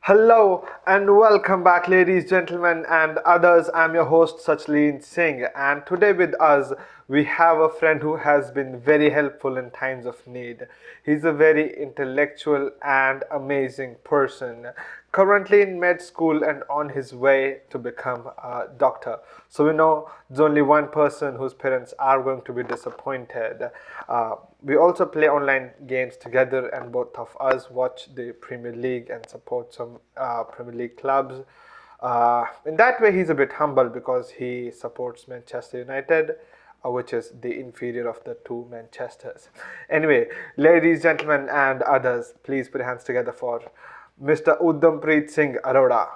Hello and welcome back, ladies, gentlemen, and others. I'm your host, Sach-a-Leen Singh, and today with us we have a friend who has been very helpful in times of need. He's a very intellectual and amazing person, currently in med school and on his way to become a doctor. So we know there's only one person whose parents are going to be disappointed. We also play online games together, and both of us watch the Premier League and support some Premier League clubs. In that way, he's a bit humble because he supports Manchester United, which is the inferior of the two Manchesters. Anyway, ladies, gentlemen, and others, please put your hands together for Mr. Uddampreet Singh Arora.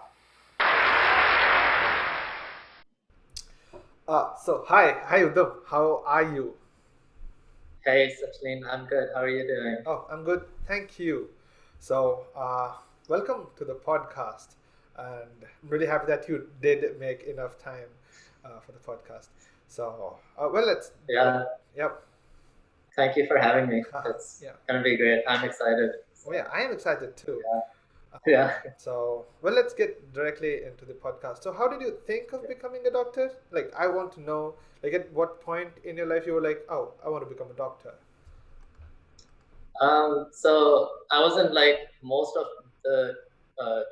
Hi Uddam, how are you? Hey, Sach-a-Leen, I'm good. How are you doing? Oh, I'm good. Thank you. So, welcome to the podcast. And I'm really happy that you did make enough time for the podcast. So, well, let's. Yeah, Yep. thank you for having me. Haha, It's yeah. gonna be great. I'm excited. Oh, So, yeah. I am excited too. yeah, yeah. So, well, let's get directly into the podcast. So, how did you think of becoming a doctor? Like, I want to know, like, at what point in your life you were like, oh, I want to become a doctor? So I wasn't like most of the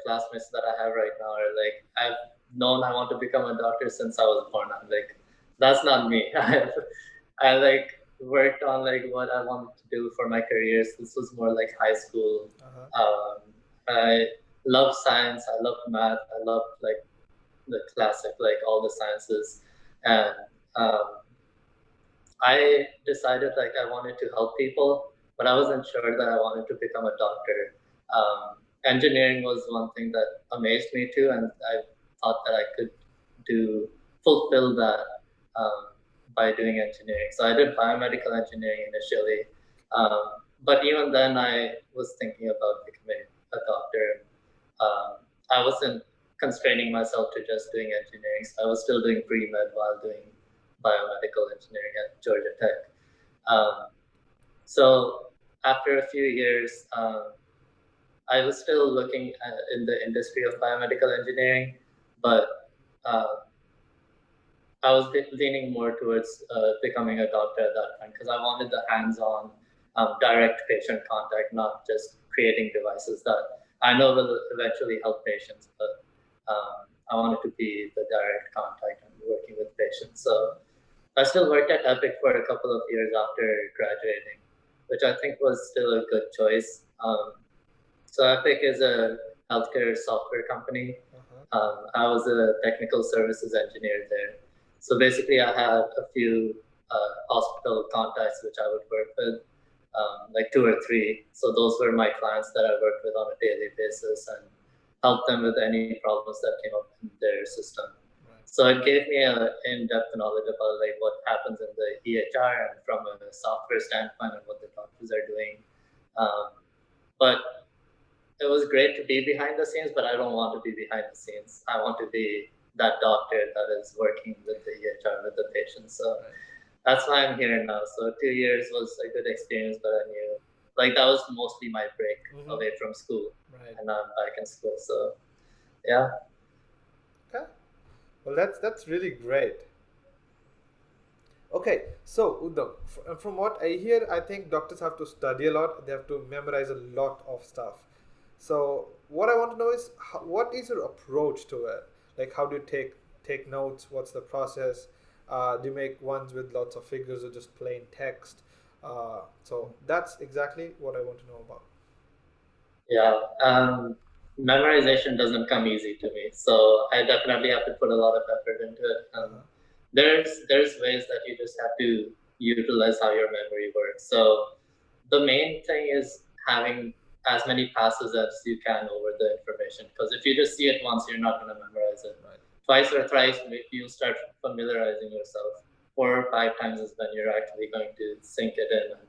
classmates that I have right now are like I've known I want to become a doctor since I was born. I'm like, that's not me. I like worked on like what I wanted to do for my careers. This was more like high school. Uh-huh. I love science. I love math. I love like the classic, like all the sciences, and um, I decided like I wanted to help people, but I wasn't sure that I wanted to become a doctor. Engineering was one thing that amazed me too, and I thought that I could do fulfill that um, by doing engineering. So I did biomedical engineering initially, but even then I was thinking about becoming a doctor. I wasn't constraining myself to just doing engineering. So I was still doing pre-med while doing biomedical engineering at Georgia Tech. Um, so after a few years, I was still looking in the industry of biomedical engineering, but uh, I was leaning more towards becoming a doctor at that point because I wanted the hands-on, direct patient contact, not just creating devices that I know will eventually help patients, but I wanted to be the direct contact and working with patients. So I still worked at Epic for a couple of years after graduating, which I think was still a good choice. So Epic is a healthcare software company. Uh-huh. I was a technical services engineer there. So basically, I had a few hospital contacts which I would work with, like two or three. So those were my clients that I worked with on a daily basis and helped them with any problems that came up in their system. Right. So it gave me an in-depth knowledge about like what happens in the EHR and from a software standpoint and what the doctors are doing. But it was great to be behind the scenes, but I don't want to be behind the scenes. I want to be that doctor that is working with the EHR with the patient. So Right. that's why I'm here now. So 2 years was a good experience, but I knew like that was mostly my break Mm-hmm. away from school, Right. and now I'm back in school. So yeah, Okay. Well, that's really great. Okay, so Uddam, from what I hear, I think doctors have to study a lot. They have to memorize a lot of stuff. So what I want to know is, what is your approach to it? Like, how do you take notes? What's the process? Do you make ones with lots of figures or just plain text? So that's exactly what I want to know about. yeah. Memorization doesn't come easy to me, so I definitely have to put a lot of effort into it. Uh-huh. There's ways that you just have to utilize how your memory works. So the main thing is having as many passes as you can over the information, because if you just see it once, you're not going to memorize it. Right. Twice or thrice, you start familiarizing yourself. 4 or 5 times is when you're actually going to sink it in and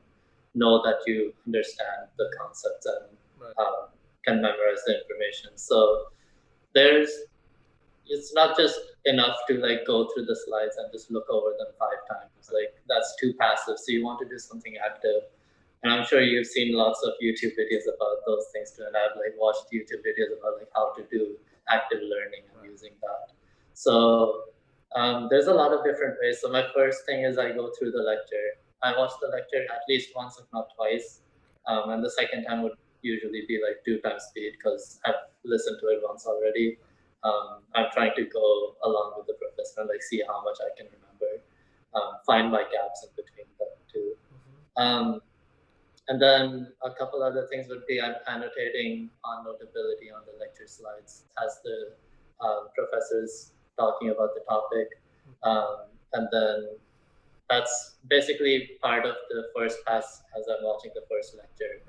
know that you understand the concepts and Right. can memorize the information. So there's it's not just enough to like go through the slides and just look over them 5 times. Like that's too passive. So you want to do something active And I'm sure you've seen lots of YouTube videos about those things too. And I've like watched YouTube videos about like how to do active learning and using that. So there's a lot of different ways. So my first thing is I go through the lecture. I watch the lecture at least once, if not twice. And the second time would usually be like 2 times speed because I've listened to it once already. I'm trying to go along with the professor and like see how much I can remember, find my gaps in between them too. And then a couple other things would be I'm annotating on Notability on the lecture slides as the professor's talking about the topic. And then that's basically part of the first pass as I'm watching the first lecture.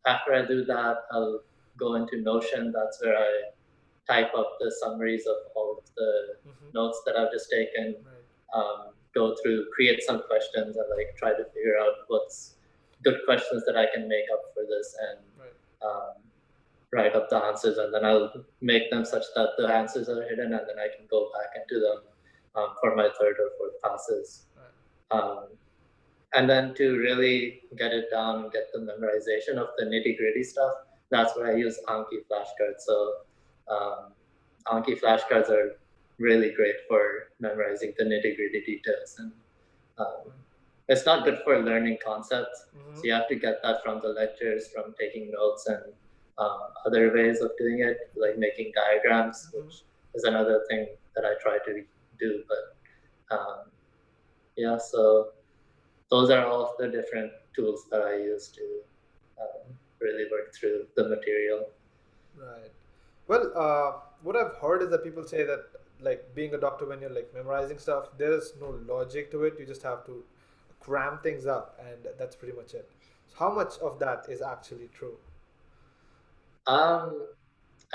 After I do that, I'll go into Notion. That's where I type up the summaries of all of the notes that I've just taken, go through, create some questions, and like try to figure out what's good questions that I can make up for this, and write up the answers, and then I'll make them such that the answers are hidden, and then I can go back into them for my third or fourth passes. And then to really get it down, get the memorization of the nitty-gritty stuff, that's where I use Anki flashcards. So Anki flashcards are really great for memorizing the nitty-gritty details. And it's not good for learning concepts. So you have to get that from the lectures, from taking notes, and other ways of doing it, like making diagrams, which is another thing that I try to do. But yeah, so those are all of the different tools that I use to really work through the material. Right. Well, what I've heard is that people say that like being a doctor, when you're like memorizing stuff, there's no logic to it. You just have to cram things up, and that's pretty much it. So how much of that is actually true? I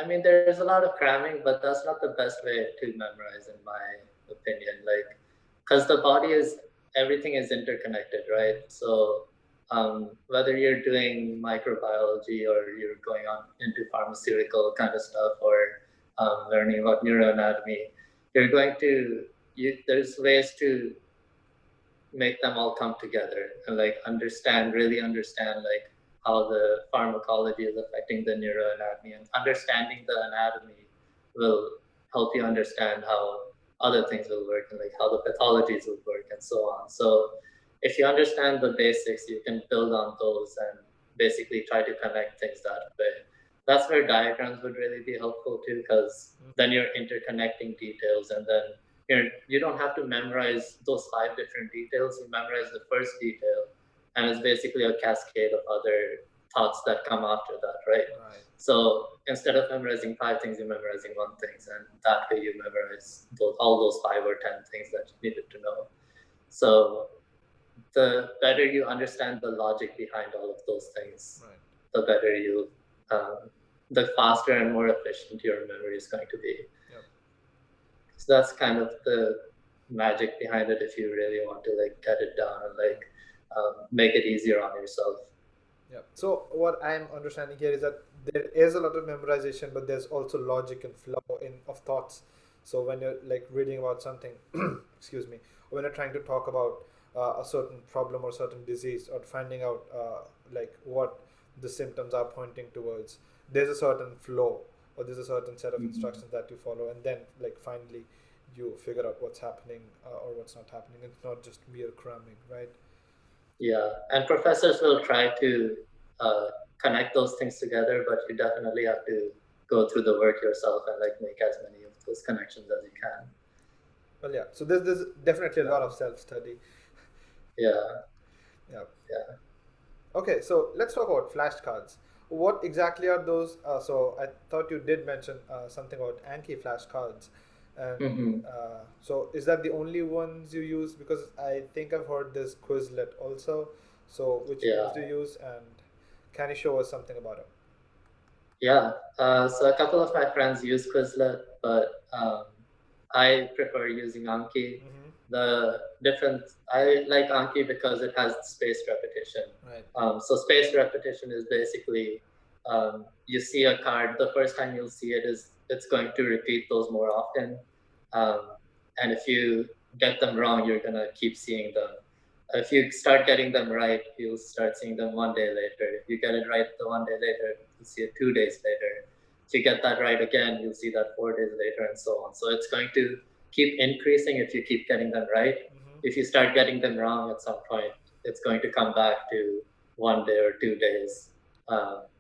mean, there's a lot of cramming, but that's not the best way to memorize, in my opinion. Like, because the body is, everything is interconnected, right? So whether you're doing microbiology or you're going on into pharmaceutical kind of stuff, or learning about neuroanatomy, you're going to, there's ways to make them all come together and like really understand like how the pharmacology is affecting the neuroanatomy, and understanding the anatomy will help you understand how other things will work, and like how the pathologies will work, and so on. So if you understand the basics, you can build on those and basically try to connect things that way. That's where diagrams would really be helpful too, because then you're interconnecting details, and then you don't have to memorize those 5 different details. You memorize the first detail, and it's basically a cascade of other thoughts that come after that, right? So instead of memorizing 5 things, you're memorizing 1 thing, and that way you memorize all those 5 or 10 things that you needed to know. So the better you understand the logic behind all of those things, the better you, the faster and more efficient your memory is going to be. So that's kind of the magic behind it, if you really want to like get it down and like make it easier on yourself. Yeah. So what I'm understanding here is that there is a lot of memorization, but there's also logic and flow in of thoughts. So when you're like reading about something, excuse me, or when you're trying to talk about a certain problem or certain disease, or finding out like what the symptoms are pointing towards, there's a certain flow, or there's a certain set of instructions that you follow, and then like finally you figure out what's happening or what's not happening. It's not just mere cramming, right? Yeah, and professors will try to connect those things together, but you definitely have to go through the work yourself and like make as many of those connections as you can. Well, yeah. So there's definitely a lot of self study. Yeah. Yeah. Yeah. Okay, so let's talk about flashcards. What exactly are those? So I thought you did mention something about Anki flashcards, and so is that the only ones you use? Because I think I've heard this Quizlet also. So which ones do you use, and can you show us something about it? Yeah. So a couple of my friends use Quizlet, but I prefer using Anki. The difference, I like Anki because it has spaced repetition. So spaced repetition is basically you see a card, the first time you'll see it is it's going to repeat those more often. And if you get them wrong, you're gonna keep seeing them. if you start getting them right, you'll start seeing them 1 day later. If you get it right the 1 day later, you'll see it 2 days later. If you get that right again, you'll see that 4 days later, and so on. So it's going to keep increasing if you keep getting them right. If you start getting them wrong at some point, it's going to come back to 1 day or 2 days,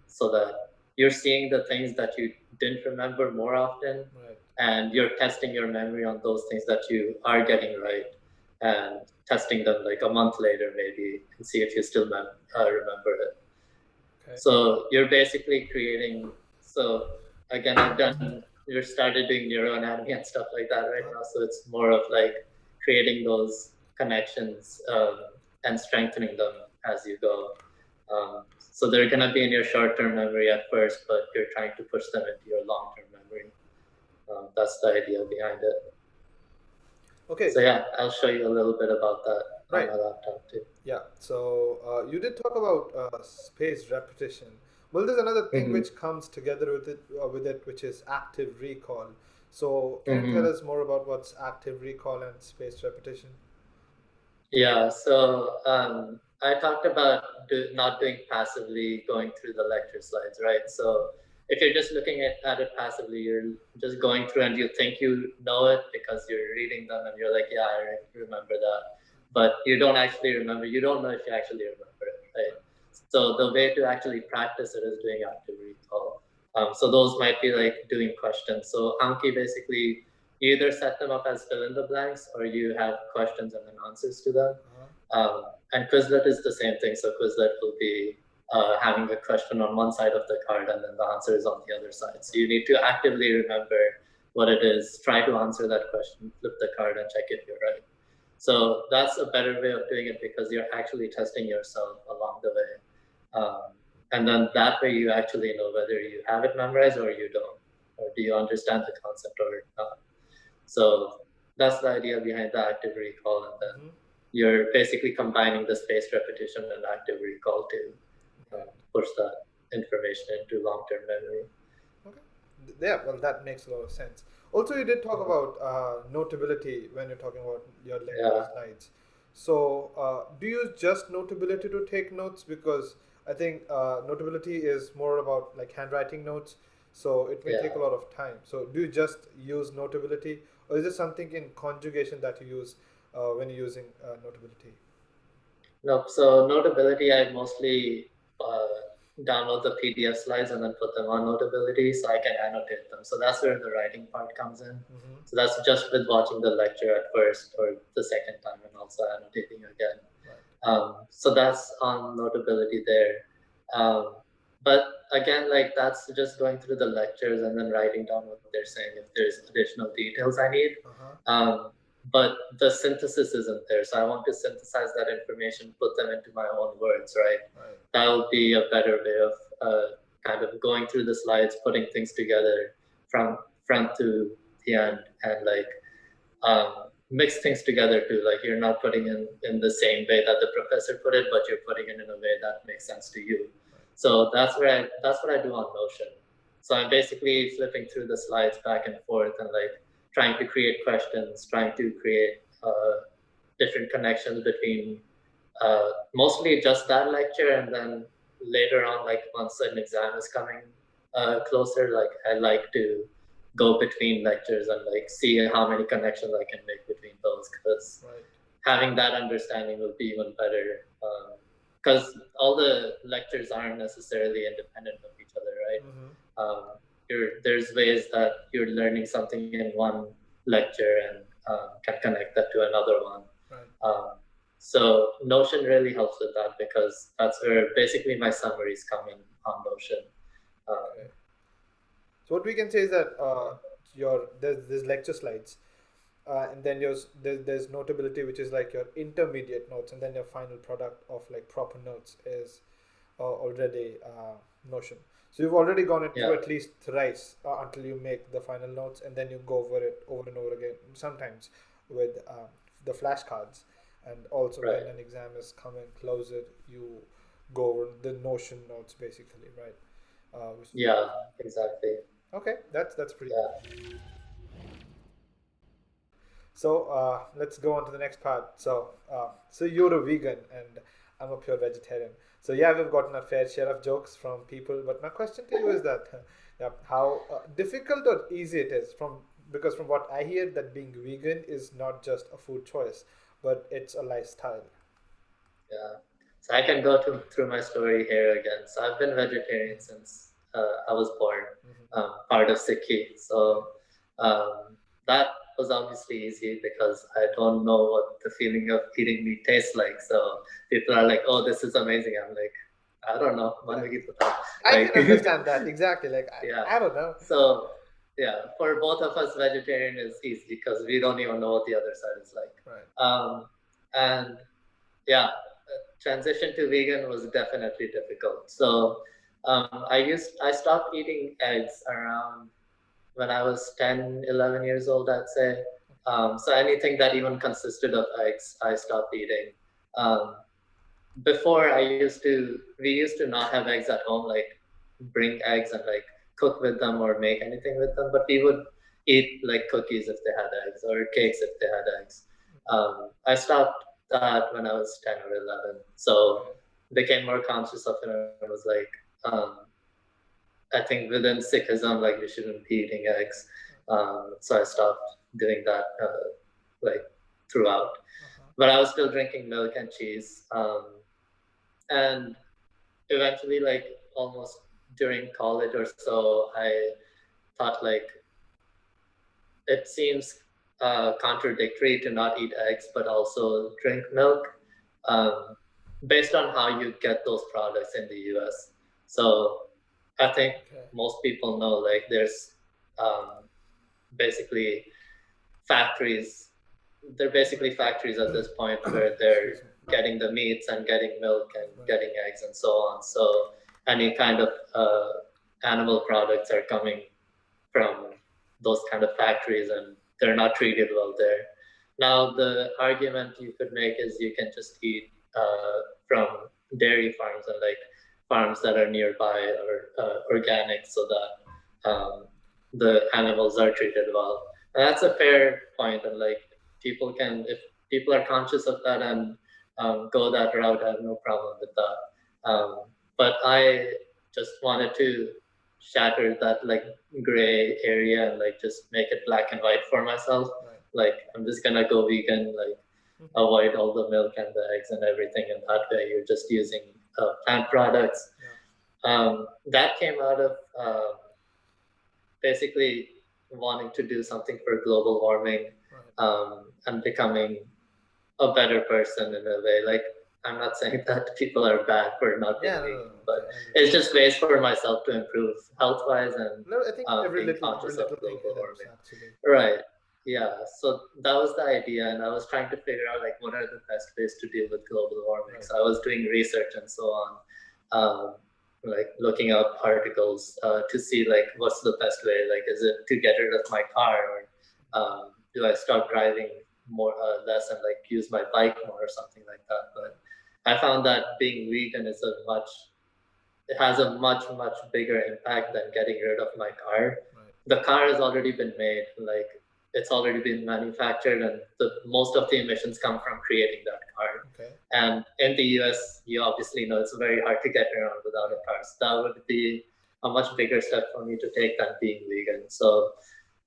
so that you're seeing the things that you didn't remember more often, Right. and you're testing your memory on those things that you are getting right, and testing them like a month later maybe, and see if you still remember it. Okay. So you're basically creating. So again, you're started doing neuroanatomy and stuff like that right now. So it's more of like creating those connections, and strengthening them as you go. So they're gonna be in your short-term memory at first, but you're trying to push them into your long-term memory. That's the idea behind it. Okay. So yeah, I'll show you a little bit about that on Right. my laptop too. Yeah. So you did talk about spaced repetition. Well, there's another thing Mm-hmm. which comes together with it, which is active recall. So can you tell Mm-hmm. us more about what's active recall and spaced repetition? Yeah, so I talked about not doing passively, going through the lecture slides, right? So if you're just looking at it passively, you're just going through and you think you know it because you're reading them and you're like, yeah, I remember that. But you don't actually remember. You don't know if you actually remember it, right? So the way to actually practice it is doing active recall. So those might be like doing questions. So Anki basically, you either set them up as fill in the blanks or you have questions and then answers to them. And Quizlet is the same thing. So Quizlet will be having a question on one side of the card and then the answer is on the other side. So you need to actively remember what it is, try to answer that question, flip the card and check if you're right. So that's a better way of doing it because you're actually testing yourself along the way. And then that way you actually know whether you have it memorized or you don't, or do you understand the concept or not. So that's the idea behind the active recall, and then Mm-hmm. you're basically combining the spaced repetition and active recall to Right. push that information into long-term memory. Okay. Yeah, well, that makes a lot of sense. Also, you did talk about notability when you're talking about your lecture Yeah. slides. So, do you use just notability to take notes? Because I think notability is more about like handwriting notes, so it may take a Yeah. lot of time. So, do you just use notability, or is it something in conjugation that you use when you're using notability? No, so Notability, I mostly download the PDF slides and then put them on Notability so I can annotate them. So that's where the writing part comes in. Mm-hmm. So that's just with watching the lecture at first or the second time and also annotating again. Right. So that's on Notability there. Um, but again, like that's just going through the lectures and then writing down what they're saying if there's additional details I need. Uh huh. Um, but the synthesis isn't there. So I want to synthesize that information, put them into my own words, right? Right. That would be a better way of kind of going through the slides, putting things together from front to the end, and like mix things together too. Like you're not putting in the same way that the professor put it, but you're putting it in a way that makes sense to you. So that's what I do on Notion. So I'm basically flipping through the slides back and forth and like trying to create questions, trying to create different connections between mostly just that lecture, and then later on, like once an exam is coming closer, like I like to go between lectures and like see how many connections I can make between those, because Right. having that understanding will be even better. Because all the lectures aren't necessarily independent of each other, right? Mm-hmm. There's ways that you're learning something in one lecture and can connect that to another one. Right. Um, so Notion really helps with that because that's where basically my summaries come in on Notion. Um, Okay. So what we can say is that your there's lecture slides, and then there's notability, which is like your intermediate notes, and then your final product of like proper notes is already Notion. So you've already gone it yeah, through at least thrice until you make the final notes, and then you go over it over and over again. Sometimes with the flashcards, and also right. when an exam is coming closer, you go over the Notion notes basically, right? Which is Yeah, exactly. okay. That's pretty Yeah. cool. So let's go on to the next part. So you're a vegan and I'm a pure vegetarian. So yeah, we've gotten a fair share of jokes from people. But my question to you is that, yeah, how difficult or easy it is from because from what I hear that being vegan is not just a food choice, but it's a lifestyle. Yeah. So I can go through my story here again. So I've been vegetarian since I was born, Hmm. part of Sikhi. Okay. So that was obviously easy because I don't know what the feeling of eating meat tastes like. So people are like, "Oh, this is amazing." I'm like, "I don't know, man Yeah, nahi pata." I Like, can understand that exactly. Like yeah. I don't know. So yeah, for both of us, vegetarian is easy because we don't even know what the other side is like. Right. And yeah, transition to vegan was definitely difficult. So I stopped eating eggs around when I was 10, 11 years old, I'd say. So anything that even consisted of eggs, I stopped eating. Um, Before we used to not have eggs at home, like bring eggs and like cook with them or make anything with them, but we would eat like cookies if they had eggs or cakes if they had eggs. I stopped that when I was 10 or 11. So Okay. became more conscious of it and was like, um, I think within Sikhism, like we shouldn't be eating eggs. So I stopped doing that like throughout. Uh-huh. But I was still drinking milk and cheese. And eventually, like almost during college or so, I thought like it seems contradictory to not eat eggs but also drink milk, um, based on how you get those products in the US. So I think Okay. most people know like there's um, basically factories. They're basically factories at this point where they're Excuse me. getting the meats and getting milk and Right. getting eggs and so on. So any kind of animal products are coming from those kind of factories and they're not treated well there. Now, the argument you could make is you can just eat from dairy farms and like farms that are nearby or organic so that the animals are treated well. And that's a fair point, and like people can, if people are conscious of that and go that route, I have no problem with that. But I just wanted to shatter that like gray area and like just make it black and white for myself. Right. Like I'm just gonna go vegan, like Mm-hmm. avoid all the milk and the eggs and everything, and that way you're just using plant products. Yeah. That came out of basically wanting to do something for global warming, Right. and becoming a better person in a way. Like I'm not saying that people are bad for not being Yeah. No. No. No. vegan, but Okay. I it's understand. just ways for myself to improve health wise and No, I think being every conscious of little thing global helps warming. actually. Right. Yeah. So that was the idea, and I was trying to figure out like what are the best ways to deal with global warming. Right. So I was doing research and so on, um, like looking up articles to see like what's the best way. Like, is it to get rid of my car, or do I start driving more less and like use my bike more or something like that? Right. But I found that being vegan is a much it has a much bigger impact than getting rid of my car. Right. The car has already been made, like it's already been manufactured, and the most of the emissions come from creating that car. Okay. And in the US, you obviously know it's very hard to get around without a Yeah. car. So that would be a much bigger step for me to take than being vegan. So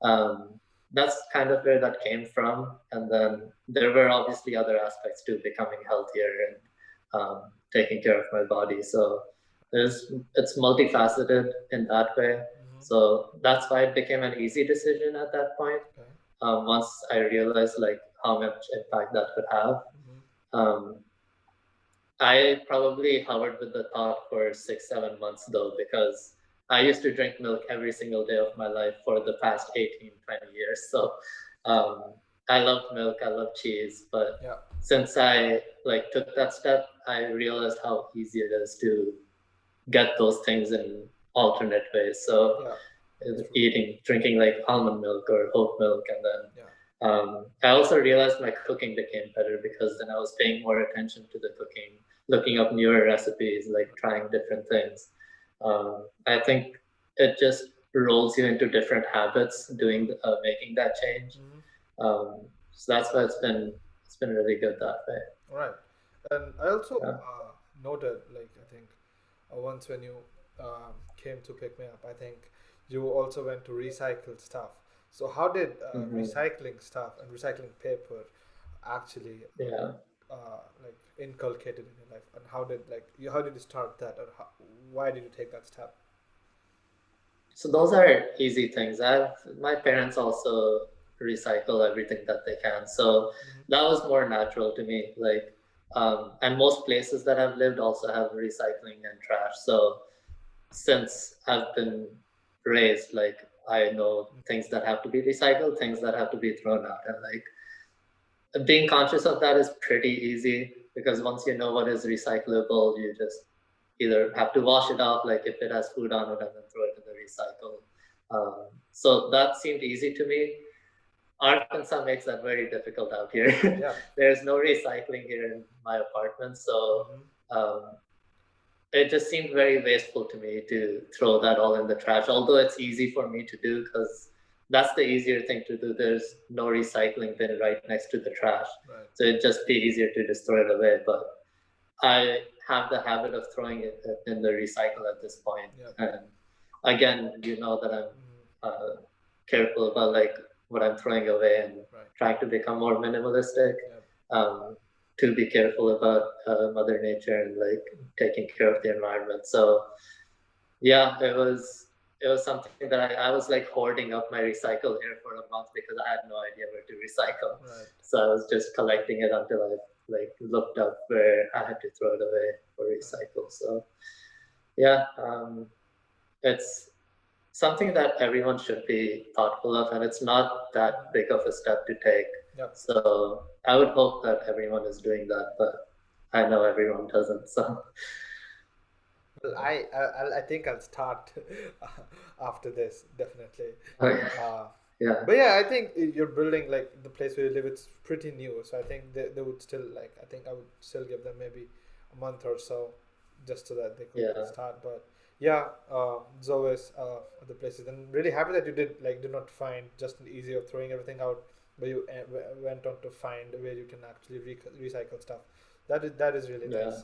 um, that's kind of where that came from. And then there were obviously other aspects to becoming healthier and taking care of my body. So it's multifaceted in that way. Mm-hmm. So that's why it became an easy decision at that point. Okay. Once I realized like how much impact that could have. Mm-hmm. Um, I probably hovered with the thought for 6, 7 months though, because I used to drink milk every single day of my life for the past 18, 20 years. So um, I loved milk, I love cheese, but Yeah. since I like took that step, I realized how easy it is to get those things in alternate ways. So Yeah. That's true. drinking like almond milk or oat milk, and then Yeah. I also realized my cooking became better because then I was paying more attention to the cooking, looking up newer recipes, like trying different things. I think it just rolls you into different habits doing making that change. Mm-hmm. Um, So that's why it's been really good that way. Right. And I also Yeah. noted, like, I think once when you came to pick me up, I think you also went to recycle stuff. So how did Hmm. recycling stuff and recycling paper actually Yeah. like inculcated in your life, and how did like how did you start that, or why did you take that step? So those are easy things. I've my parents also recycle everything that they can. So Hmm. that was more natural to me. Like and most places that I've lived also have recycling and trash. So since I've been raised, like I know things that have to be recycled, things that have to be thrown out. And like being conscious of that is pretty easy because once you know what is recyclable, you just either have to wash it off, like if it has food on it, and then throw it in the recycle. So that seemed easy to me. Arkansas makes that very difficult out here. Yeah. There's no recycling here in my apartment, so Hmm. um, it just seemed very wasteful to me to throw that all in the trash. Although it's easy for me to do because that's the easier thing to do. There's no recycling bin right next to the trash, Right. so it'd just be easier to just throw it away. But I have the habit of throwing it in the recycle at this point. Yeah. And again, you know that I'm Hmm. careful about like what I'm throwing away and Right. trying to become more minimalistic. Yeah. Um, to be careful about Mother Nature and like taking care of the environment. So yeah, it was something that I was like hoarding up my recycle here for a month because I had no idea where to recycle. Right. So I was just collecting it until I like looked up where I had to throw it away for Right. recycle. So yeah, it's something that everyone should be thoughtful of, and it's not that big of a step to take. Yep. So I would hope that everyone is doing that, but I know everyone doesn't. So Well, I think I'll start after this definitely. Uh, yeah, but yeah, I think you're building like the place where you live. It's pretty new, so I think they would still like. I think I would still give them maybe a month or so, just so that they could yeah, start. But yeah, it's always other places. And really happy that you did not find just an easy of throwing everything out, but you went on to find where you can actually recycle stuff. That is really yeah. nice.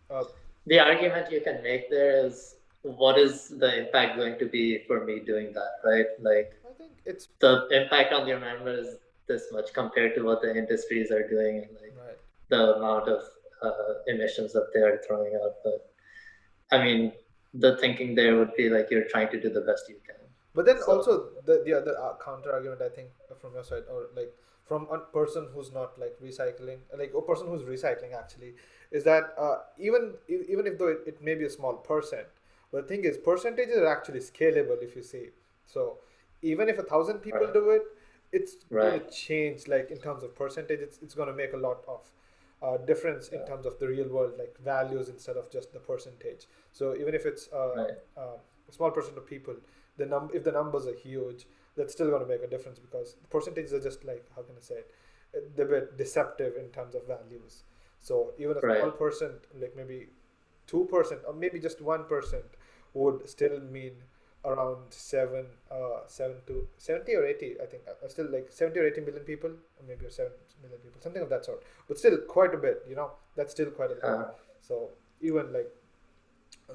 Uh, The argument you can make there is what is the impact going to be for me doing that, right? Like I think it's the impact on the environment is this much compared to what the industries are doing and like right. the amount of emissions that they are throwing out. But I mean, the thinking there would be like you're trying to do the best you can. But then So also the other counter argument, I think, from your side, or like from a person who's not like recycling, like a person who's recycling actually, is that even if though it may be a small percent, but the thing is percentages are actually scalable if you see. So even if 1,000 people right, do it, it's gonna right, change like in terms of percentage. It's gonna make a lot of difference in yeah, terms of the real world like values instead of just the percentage. So even if it's right, a small percent of people, if the numbers are huge, that's still going to make a difference because the percentages are just like, how can I say it, they're a bit deceptive in terms of values. So even a right, small percent, like maybe 2% or maybe just 1%, would still mean around 70 or 80. I think still like 70 or 80 million people, or maybe 7 million people, something of that sort. But still quite a bit. That's still quite a lot. uh, So even like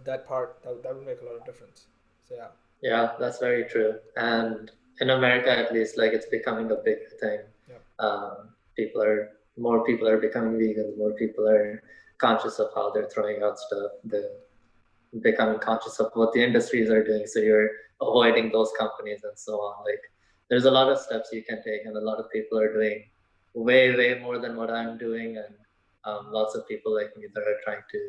that part, that would make a lot of difference. So yeah. yeah. That's very true. And in America, at least, like it's becoming a big thing. Yeah. People are more people are becoming vegans. More people are conscious of how they're throwing out stuff. They're becoming conscious of what the industries are doing. So you're avoiding those companies and so on. Like there's a lot of steps you can take, and a lot of people are doing way more than what I'm doing, and lots of people like me that are trying to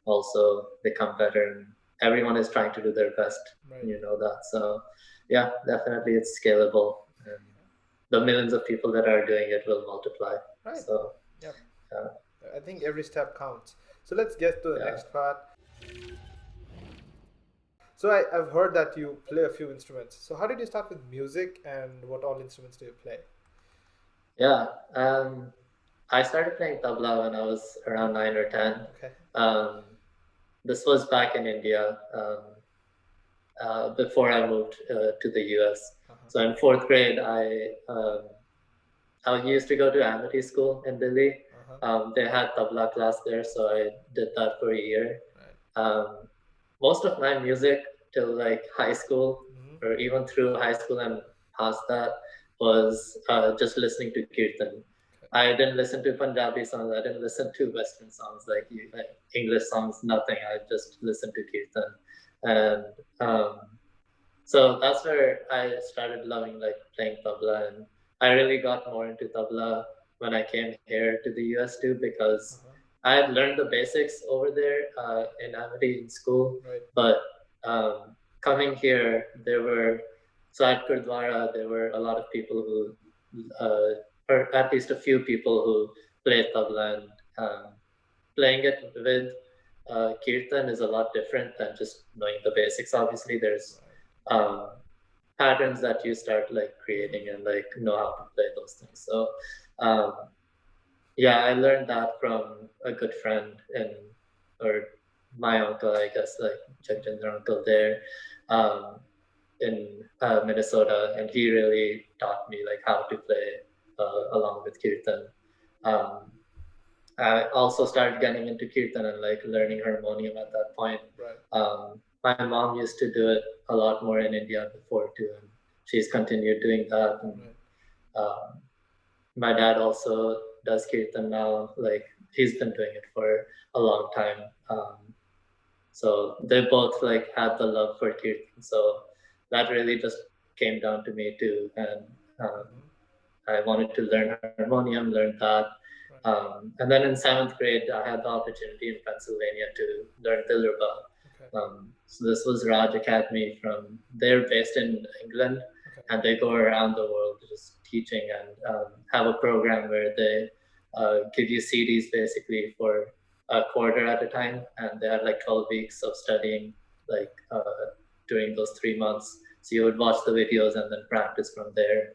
also become better, and everyone is trying to do their best. Right. You know that. So yeah, definitely it's scalable, and the millions of people that are doing it will multiply. Right. So Yep. yeah, I think every step counts. So let's get to the yeah. next part. So I've heard that you play a few instruments. So how did you start with music, and what all instruments do you play? Yeah, I started playing tabla when I was Hmm. around 9 or 10. Okay. Um, this was back in India before I moved to the US. Uh-huh. So in fourth grade, I used to go to Amity School in Delhi. Uh-huh. They had tabla class there, so I did that for a year. Right. Um, Most of my music till like high school, Mm-hmm. or even through high school and past that, was just listening to kirtan. Okay. I didn't listen to Punjabi songs. I didn't listen to Western songs like English songs. Nothing. I just listened to kirtan, and so that's where I started loving like playing tabla, and I really got more into tabla when I came here to the US too because Uh-huh. I had learned the basics over there in Amity in school, Right. but coming here, there were so at Gurdwara there were a lot of people who, or at least a few people who played tabla, and playing it with kirtan is a lot different than just knowing the basics. Obviously, there's Right. um, patterns that you start like Mm-hmm. creating and like know how to play those things. So um, yeah, I learned that from a good friend and or my uncle, I guess, like Jagjinder uncle there um, in Minnesota, and he really taught me like how to play along with kirtan. Um, I also started getting into kirtan and like learning harmonium at that point. Right. My mom used to do it a lot more in India before too, and she's continued doing that. And Right. um, my dad also does kirtan now. Like he's been doing it for a long time. So they both like had the love for kirtan. So that really just came down to me too, and um, Mm-hmm. I wanted to learn harmonium, learn that. Right. And then in seventh grade, I had the opportunity in Pennsylvania to learn Dilruba. Okay. So this was Raj Academy from, they're based in England, Okay. and they go around the world just teaching and have a program where they give you CDs basically for a quarter at a time. And they had like 12 weeks of studying like during those 3 months. So you would watch the videos and then practice from there.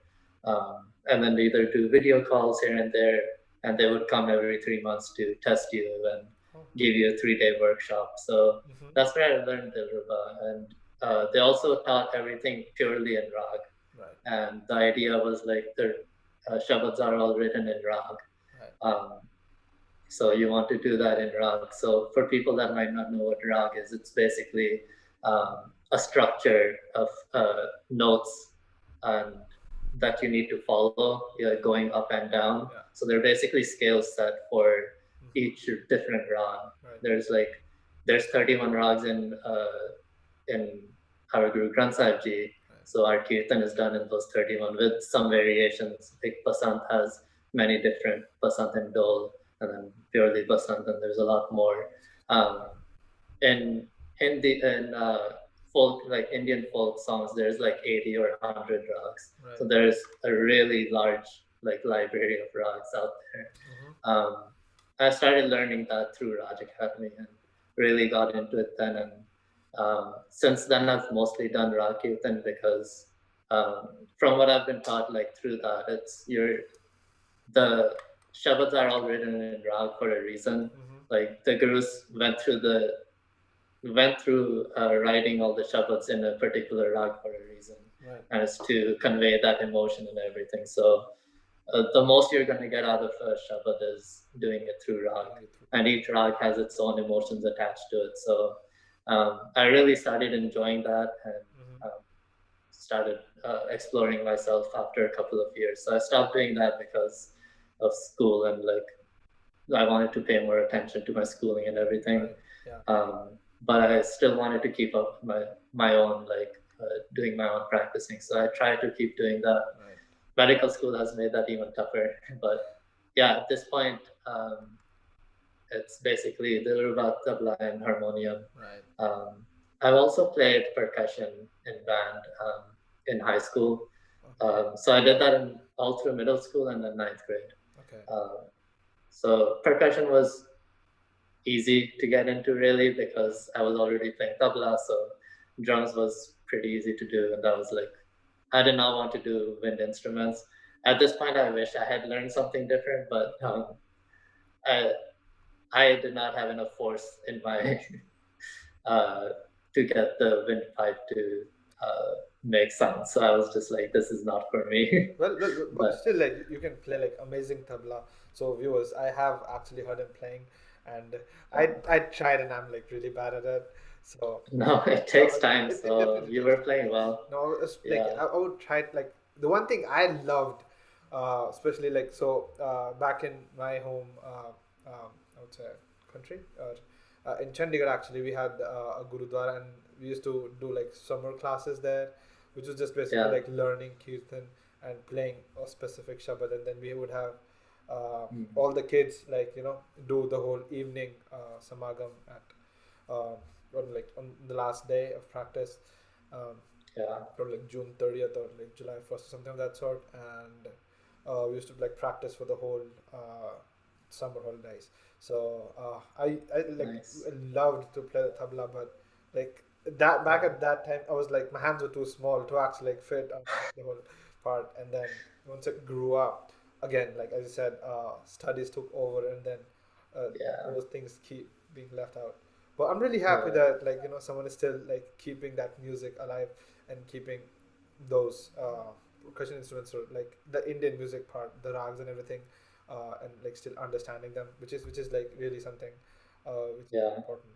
And then we either do video calls here and there, and they would come every 3 months to test you and Oh. give you a 3-day workshop. So Mm-hmm. that's where I learned Dilruba. And they also taught everything purely in Rag. Right. And the idea was like the Shabads are all written in Rag. Right. Um, so you want to do that in Rag. So for people that might not know what Rag is, it's basically a structure of notes and that you need to follow, going up and down. Yeah. So they're basically scales set for Mm-hmm. each different rag. Right. There's like there's 31 rags in our Guru Granth Sahib Ji. Right. So our kirtan is done in those 31 with some variations. Like Basant has many different Basant and Dole, and then purely Basant, and there's a lot more. Um, in Hindi and folk, like Indian folk songs, there's like 80 or 100 rags. So Right. there's a really large like library of rags out there. Mm-hmm. I started learning that through Raj Academy and really got into it then. And since then, I've mostly done Rag Kirtan because from what I've been taught, like through that, the Shabads are all written in Rag for a reason. Mm-hmm. Like the Gurus went through writing all the shabads in a particular rag for a reason, Right. and it's to convey that emotion and everything. So the most you're going to get out of a shabad is doing it through rag, and each rag has its own emotions attached to it. So I really started enjoying that and Mm-hmm. started exploring myself after a couple of years. So I stopped doing that because of school and like I wanted to pay more attention to my schooling and everything. Right. Yeah. But I still wanted to keep up my own like doing my own practicing. So I tried to keep doing that. Right. Medical school has made that even tougher. But yeah, at this point, it's basically the rubat, tabla, and harmonium. Right. Um, I've also played percussion in band in high school. Okay. So I did that in all through middle school and then ninth grade. Okay. So percussion was easy to get into really because I was already playing tabla, so drums was pretty easy to do, and that was like I did not want to do wind instruments. At this point, I wish I had learned something different, but I I did not have enough force in my uh, to get the windpipe to make sense. So I was just like, this is not for me. But But still, like you can play like amazing tabla. So viewers, I have actually heard him playing, and I tried, and I'm like really bad at it. So no, it no, takes time. it So definitely you takes were time. playing Yeah. well. No, it's like Yeah, I would try it. Like the one thing I loved, especially like so back in my home, I would say country or in Chandigarh actually we had a gurudwara and we used to do like summer classes there, which was just basically yeah, like learning kirtan and playing a specific shabad, and then we would have mm, all the kids like do the whole evening samagam at on the last day of practice, um, yeah, or like June 30th or like July 1st or something of that sort, and we used to like practice for the whole summer holidays. So I like nice. loved to play the tabla, but like that back Yeah, at that time I was like my hands were too small to actually like fit on the whole part, and then once I grew up again, like as you said, studies took over, and then uh, yeah, those things keep being left out. But I'm really happy right. that like someone is still like keeping that music alive and keeping those percussion instruments or like the Indian music part, the rags and everything, and like still understanding them, which is like really something which is Yeah, important.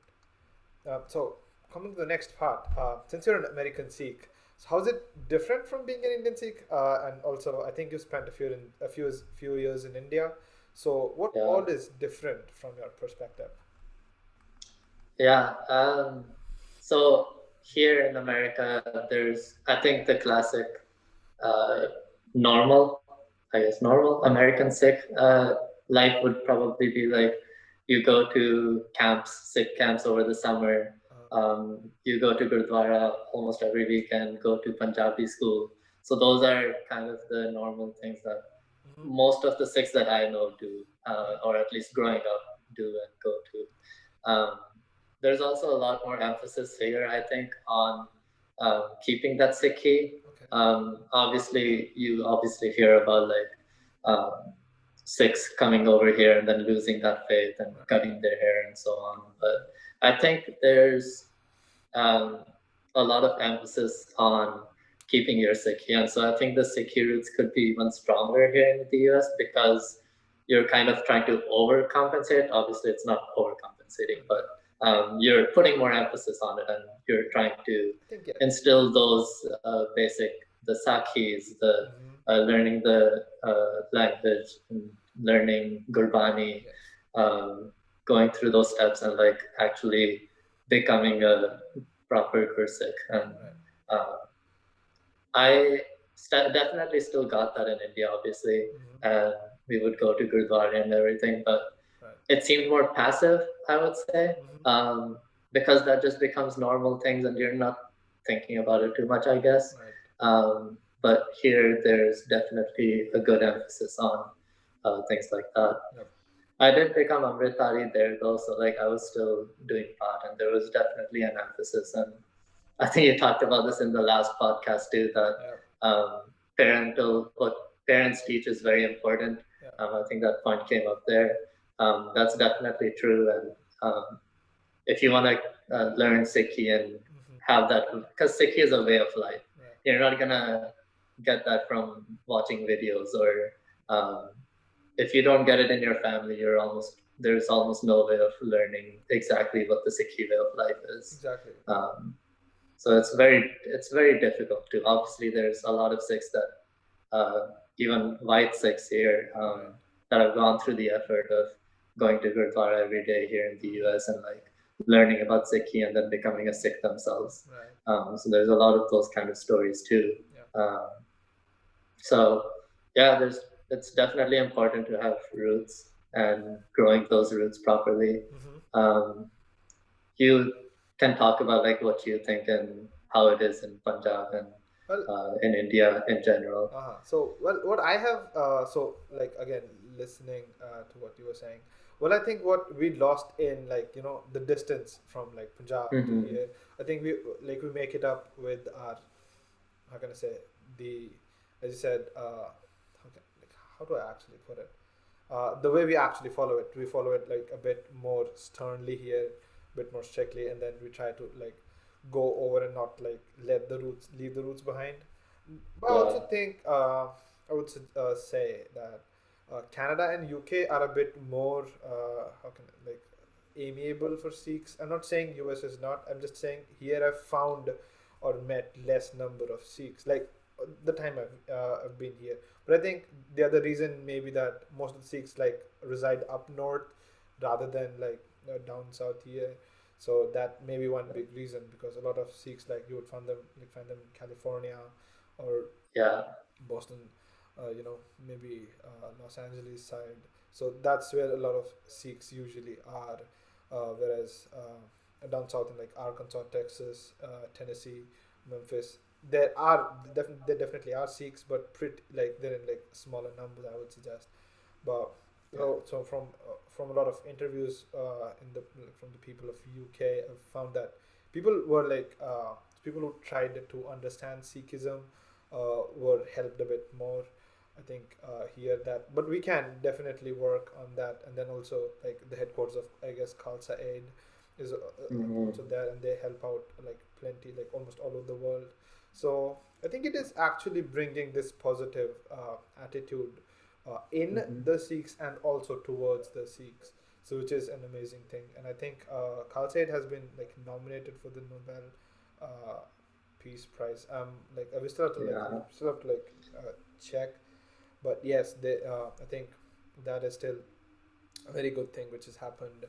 So coming to the next part, since you're an American Sikh, so how's it different from being an Indian Sikh? And also, I think you spent a few years in India. So what yeah, all is different from your perspective? yeah. So here in America, there's I think the classic uh, normal, I guess normal American Sikh life would probably be like you go to camps, Sikh camps over the summer. You go to Gurdwara almost every weekend, go to Punjabi school. So those are kind of the normal things that Mm-hmm. most of the Sikhs that I know do, Right. or at least growing up do and go to. There's also a lot more emphasis here, I think, on keeping that Sikhi. Okay. Obviously, you obviously hear about like um, Sikhs coming over here and then losing that faith and Right. cutting their hair and so on. But I think there's um, a lot of emphasis on keeping your Sikhi. And so I think the Sikhi roots could be even stronger here in the US because you're kind of trying to overcompensate. Obviously, it's not overcompensating, but Okay. you're putting more emphasis on it and you're trying to I think yeah. instill those basic, the Sakhis, the Mm-hmm. learning the language, and learning Gurbani, Yes. um, going through those steps and like actually becoming a proper Gursikh. And Right. uh, I definitely still got that in India, obviously, Mm-hmm. and we would go to Gurdwara and everything, but Right. it seemed more passive, I would say, Mm-hmm. because that just becomes normal things and you're not thinking about it too much, I guess. Right. But here, there's definitely a good emphasis on things like that. Yep. I did become Amritari there though, so like I was still doing part, and there was definitely an emphasis. And I think you talked about this in the last podcast too, that Yep. what parents teach is very important. Yep. I think that point came up there. That's definitely true. And if you want to learn Sikhi and Mm-hmm. have that, because Sikhi is a way of life, Right. you're not gonna get that from watching videos or um, if you don't get it in your family, there's almost no way of learning exactly what the Sikhi way of life is. Exactly. Um, so it's very difficult to. Obviously, there's a lot of Sikhs that even white Sikhs here Right. that have gone through the effort of going to Gurdwara every day here in the Mm-hmm. US and like learning about Sikhi and then becoming a Sikh themselves. Right. So there's a lot of those kind of stories too. Yeah. Um, so yeah, it's definitely important to have roots and growing those roots properly. Mm-hmm. Um, you can talk about like what you think and how it is in Punjab and Well, in India in general. So, well, what I have, so like again, listening to what you were saying, well, I think what we lost in like the distance from like Punjab to Mm-hmm. here, I think we make it up with our, how can I say, the, as you said, how do I actually put it? The way we actually follow it, we follow it like a bit more sternly here, a bit more strictly, and then we try to like go over and not like let the roots leave the roots behind. But I also Yeah. think I would say that Canada and UK are a bit more how can like amiable for Sikhs. I'm not saying US is not. I'm just saying here I've found or met less number of Sikhs. Like the time I've been here. But I think the other reason maybe that most of the Sikhs like reside up north rather than like down south here. So that may be one big reason because a lot of Sikhs like you would find them in California or Yeah. Boston, maybe Los Angeles side. So that's where a lot of Sikhs usually are. Whereas down south in like Arkansas, Texas, Tennessee, Memphis, there definitely are Sikhs, but pretty like they're in like smaller numbers, I would suggest. But Yeah. so from a lot of interviews in the from the people of UK, I've found that people were like people who tried to understand Sikhism were helped a bit more. I think here that, but we can definitely work on that. And then also like the headquarters of I guess Khalsa Aid is Hmm. also there, and they help out like plenty, like almost all over the world. So I think it is actually bringing this positive attitude in Hmm. the Sikhs and also towards the Sikhs. So which is an amazing thing, and I think Khalsa Aid has been like nominated for the Nobel uh, Peace Prize. Like we Yeah. still have to like check, but yes, they. I think that is still a very good thing which has happened.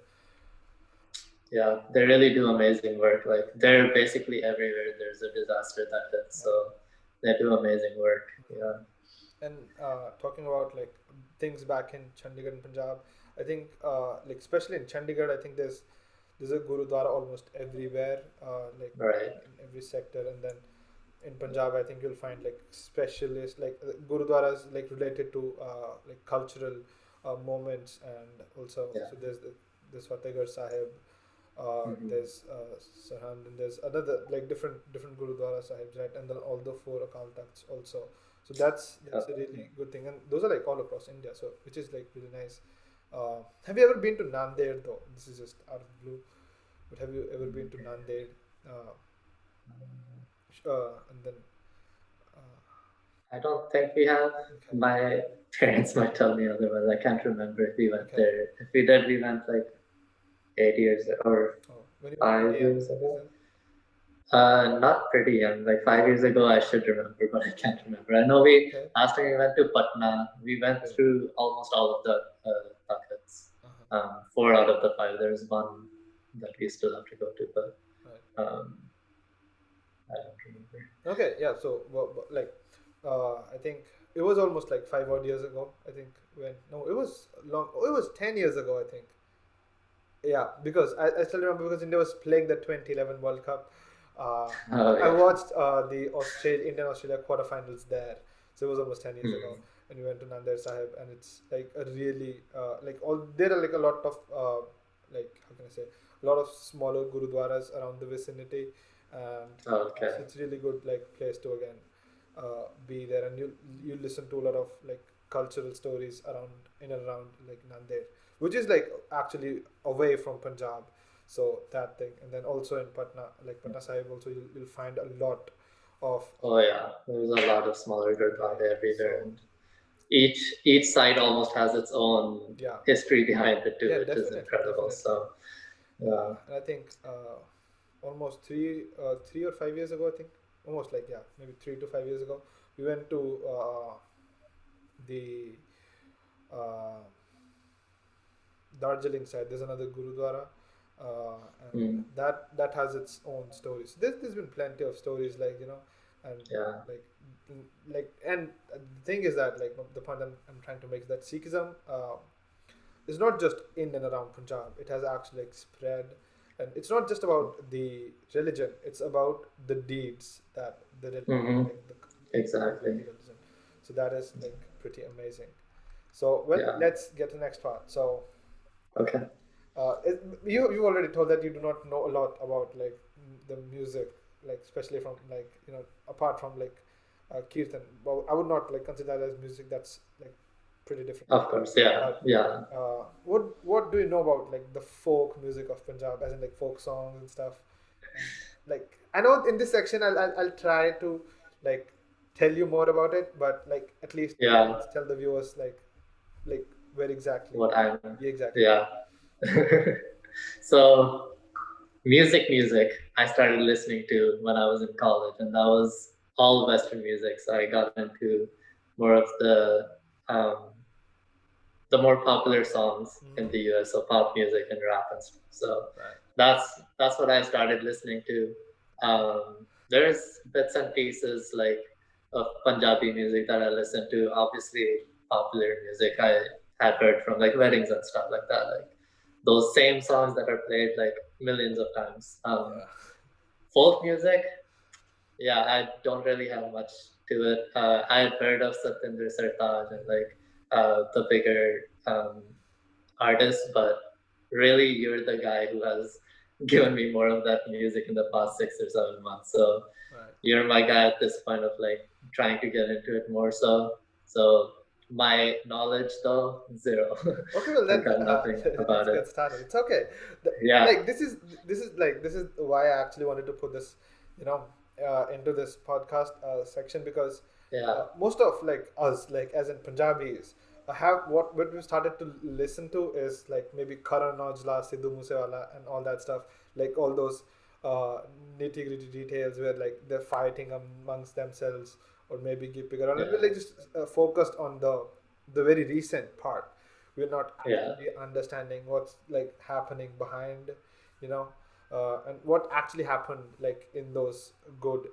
Yeah. They really do amazing work. Like they're basically everywhere there's a disaster that hits. Yeah. So they do amazing work. Mhm. Yeah. And talking about like things back in Chandigarh and Punjab, I think like especially in Chandigarh, I think there's a gurudwara almost everywhere, like Right. in every sector, and then in Punjab, I think you'll find like specialists, like gurudwaras, like related to like cultural moments, and also Yeah. so there's Fatehgarh Sahib, Hmm. there's Sarhand, and there's another like different gurudwara sahibs, right, and then all the four Akal Takhts also. So that's a Yep. really good thing, and those are like all across India, so which is like really nice. Have you ever been to Nanded though? This is just out of blue, but have you ever been to Nanded? Uh, and then I don't think we have. okay, My parents might tell me otherwise. I can't remember if we went okay. there. If we did, we went like 8 years or Oh, when you were pretty 5 young, years is ago. it? Not pretty young. Like 5 years ago, I should remember, but I can't remember. I know we Okay, last time we went to Patna. We went okay. through almost all of the buckets. Uh-huh. 4 out of the 5. There's one that we still have to go to, but Right. um, I don't remember. Okay, yeah. So, like, I think it was almost like 5 odd years ago. I think when no, it was long. Oh, it was 10 years ago. I think. Yeah, because I still remember because India was playing the 2011 World Cup. Oh I yeah. watched the Indian Australia quarterfinals there. So it was almost 10 years ago, Hmm. and we went to Nanded Sahib, and it's like a really like all there are like a lot of like how can I say a lot of smaller gurudwaras around the vicinity, and Okay. so it's really good like place to again be there, and you listen to a lot of like cultural stories around in and around like Nanded, which is like actually away from Punjab. So that thing, and then also in Patna, like Patna Sahib, also you'll find a lot of Oh yeah. There's a lot of smaller right. gurdwara everywhere, So and each side almost has its own yeah, history behind it too, yeah, which is definitely, incredible. definitely. So yeah. And I think almost 3 or 5 years ago, I think almost like yeah, maybe 3 to 5 years ago, we went to the uh, Darjeeling side. There's another Gurudwara, and Mm, that has its own stories. There's been plenty of stories like and yeah. like and the thing is that like the point I'm trying to make is that Sikhism is not just in and around Punjab. It has actually like spread, and it's not just about the religion. It's about the deeds that Hmm. like the people of Exactly. the religion. So that is like pretty amazing. So well, Yeah. let's get to the next part. So Okay. you already told that you do not know a lot about like the music, like especially from like apart from like kirtan. Well, I would not like consider that as music. That's like pretty different. Of course. Yeah. But Yeah. what do you know about like the folk music of Punjab, as in like folk songs and stuff, and like I know in this section I'll try to like tell you more about it, but like at least Yeah, let's tell the viewers like where exactly. what I'm, Yeah, exactly. yeah. So music, I started listening to when I was in college, and that was all Western music. So I got into more of um, the more popular songs in the US, so pop music and rap and stuff. So Right. that's what I started listening to. There's bits and pieces like of Punjabi music that I listen to. Obviously, popular music I had heard from like weddings and stuff like that. Like those same songs that are played like millions of times. Yeah. Folk music, yeah, I don't really have much to it. I had heard of Satinder Sartaaj and like the bigger artists, but really, you're the guy who has given me more of that music in the past 6 or 7 months. So Right. you're my guy at this point of like trying to get into it more. So my knowledge though zero. Okay, well I've then got nothing let's about it. get started. It's okay. Yeah, Like this is why I actually wanted to put this, you know, into this podcast section because yeah, most of like us, like as in Punjabis, have what we started to listen to is like maybe Karan Aujla, Sidhu Moosewala, and all that stuff. Like all those uh, nitty gritty details where like they're fighting amongst themselves or maybe keeping around, and we're yeah, like just focused on the very recent part. We're not yeah. actually understanding what's like happening behind, you know, and what actually happened like in those good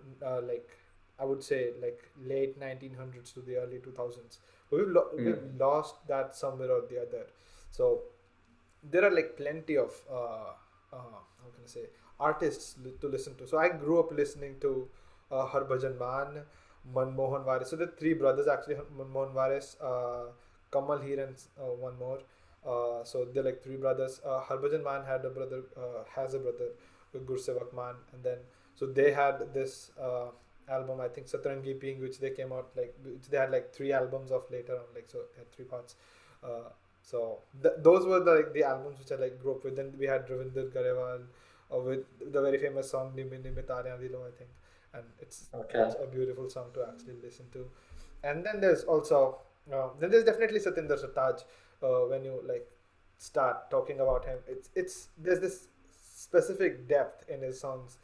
like I would say like late 1900s to the early 2000s. But we've Mm, lost that somewhere or the other. So there are like plenty of how can I say artists to listen to. So I grew up listening to Harbhajan Man, Manmohan Varis. So the three brothers actually, Manmohan Varis, Kamal here, and one more. So they're like three brothers. Harbhajan Man had a brother, has a brother, Gursevak Man, and then so they had this album. I think Satrangi Ping, which they came out like which they had like three albums of later on, like so they had three parts. Uh, so those were the like the albums which I like grew up with. Then we had Ravinder Garewal with the very famous song "Nimi Nimi Taaryan Dilo," I think, and it's okay. such a beautiful song to actually listen to. And then there's also then there's definitely Satinder Sartaaj. When you like start talking about him, it's there's this specific depth in his songs,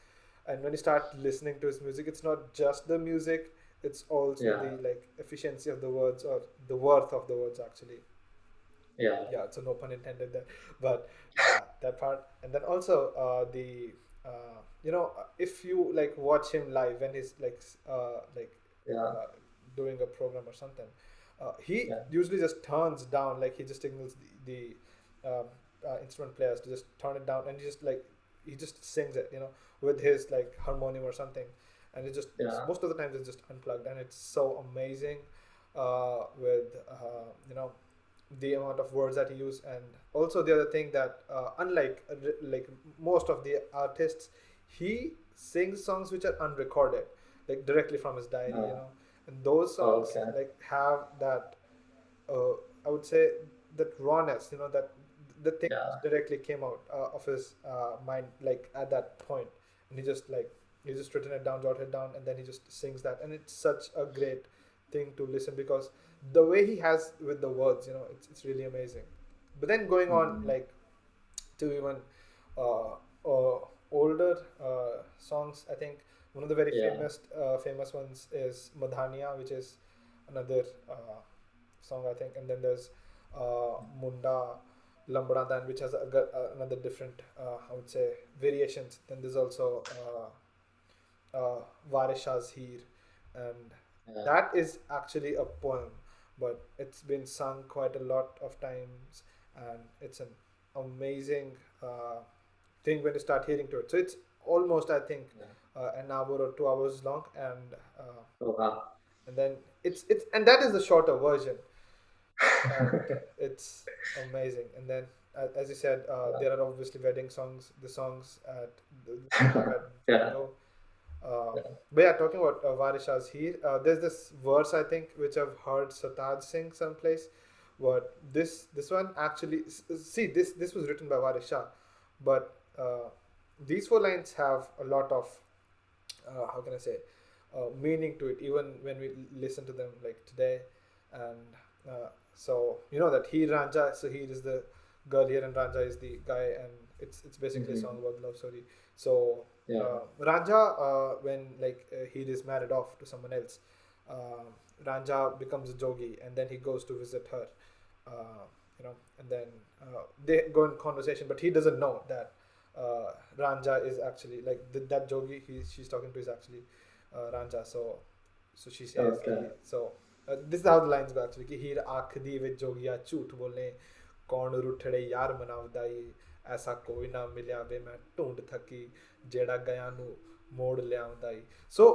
and when you start listening to his music, it's not just the music; it's also Yeah, the like efficiency of the words or the worth of the words actually. yeah, Yeah, so no pun intended there, but that part. And then also the you know if you like watch him live when he's like yeah, uh, doing a program or something, he yeah, usually just turns down, like he just signals the instrument players to just turn it down, and he just sings it, you know, with his like harmonium or something, and it just yeah, most of the times it's just unplugged, and it's so amazing with you know the amount of words that he used. And also the other thing that unlike like most of the artists, he sings songs which are unrecorded, like directly from his diary, you no, know, and those songs okay, like have that uh, I would say that rawness, you know, that the thing yeah, directly came out of his mind, like at that point, and he just written it down, jotted it down, and then he just sings that, and it's such a great thing to listen because the way he has with the words, you know, it's really amazing. But then going on mm, like to even older songs, I think one of the very yeah, famous ones is Madhania, which is another song I think, and then there's Munda Lambradan, which has another different I would say variations. Then there's also Varishas here, and yeah, that is actually a poem, but it's been sung quite a lot of times, and it's an amazing thing when you start hearing to it. So it's almost, I think, yeah. an hour or 2 hours long, Oh wow. and then it's and that is the shorter version, and it's amazing. And then, as you said, there are obviously wedding songs, the songs at the songs I've had Yeah, below. yeah, But yeah, talking about Varishas here, there's this verse I think which I've heard Sataj sing someplace, but this one actually see this was written by Varisha, but these four lines have a lot of how can I say, meaning to it, even when we listen to them like today. And so you know that he Ranja, so he is the girl here, and Ranja is the guy, and it's basically a song Hmm. about love story. So Yeah. Ranja, when like he is married off to someone else, uh, Ranja becomes a jogi, and then he goes to visit her. You know, and then they go in conversation, but he doesn't know that Ranja is actually like that jogi she's talking to is actually Ranja. So she says Okay. कि so this is how the lines go actually कि हीर आखदी वे जोगिया झूठ बोले कौन रूठड़े यार मनावदा ਈ ऐसा कोई ना मिलिया वे मैं ढूंढ थकी जेड़ा गया नु मोड़ लियावदा ਈ so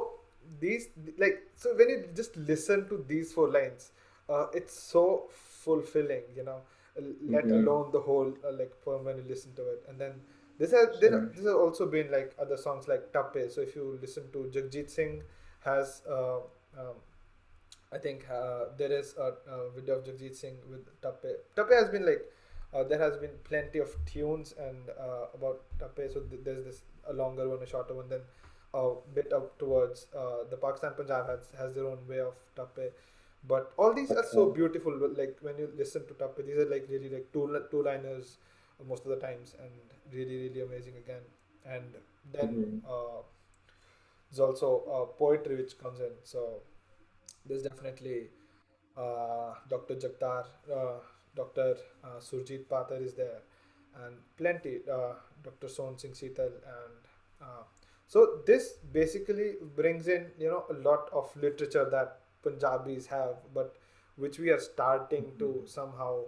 these like so when you just listen to these four lines it's so fulfilling, you know, let Hmm. alone the whole like poem when you listen to it. And then Sure. this has also been like other songs like Tappe. So if you listen to Jagjit Singh has um, I think there is a video of Jagjit Singh with Tappe. Tappe has been like there has been plenty of tunes and about Tappe. So there's this a longer one, a shorter one, then a bit up towards the Pakistan Punjab has their own way of Tappe. But all these are so Okay. beautiful. Like when you listen to Tappe, these are like really like two liners most of the times, and really amazing again. And then Hmm. there's also poetry which comes in. So there's definitely Dr. Jagtar, Dr. Surjit Patar is there, and plenty, Dr. Son Singh Seetal, and so this basically brings in, you know, a lot of literature that Punjabis have, but which we are starting to somehow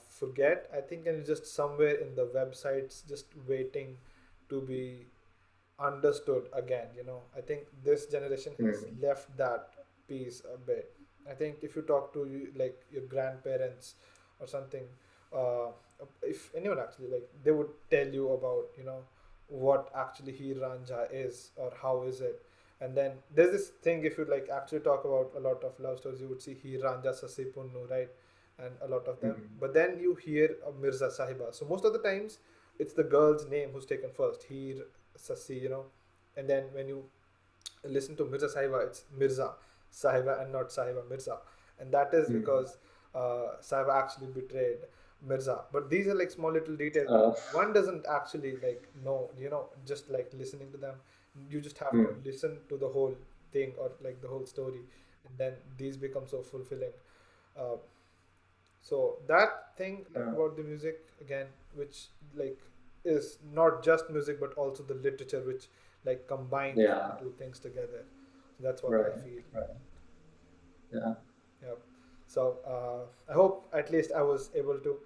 forget. I think, and it's just somewhere in the websites, just waiting to be understood again. You know, I think this generation has Hmm. left that piece a bit. I think if you talk to like your grandparents or something, uh, if anyone actually, like, they would tell you about, you know, what actually Heer Ranja is or how is it. And then there's this thing, if you like actually talk about a lot of love stories, you would see Heer Ranja Sasi Punnu, right? And a lot of them. Hmm. But then you hear Mirza Sahiba. So most of the times it's the girl's name who's taken first. Heer Sassi, you know. And then when you listen to Mirza Sahiba, it's Mirza Sahiba and not Sahiba Mirza. And that is Hmm. because Sahiba actually betrayed Mirza. But these are like small little details that Uh, one doesn't actually like know, you know, just like listening to them. You just have to hmm. listen to the whole thing or like the whole story. And then these become so fulfilling. Uh, so that thing like Uh, about the music again, which like is not just music but also the literature which like combines the yeah. two things together. So that's what I Right. feel. Right. Yeah. Yeah. So I hope at least I was able to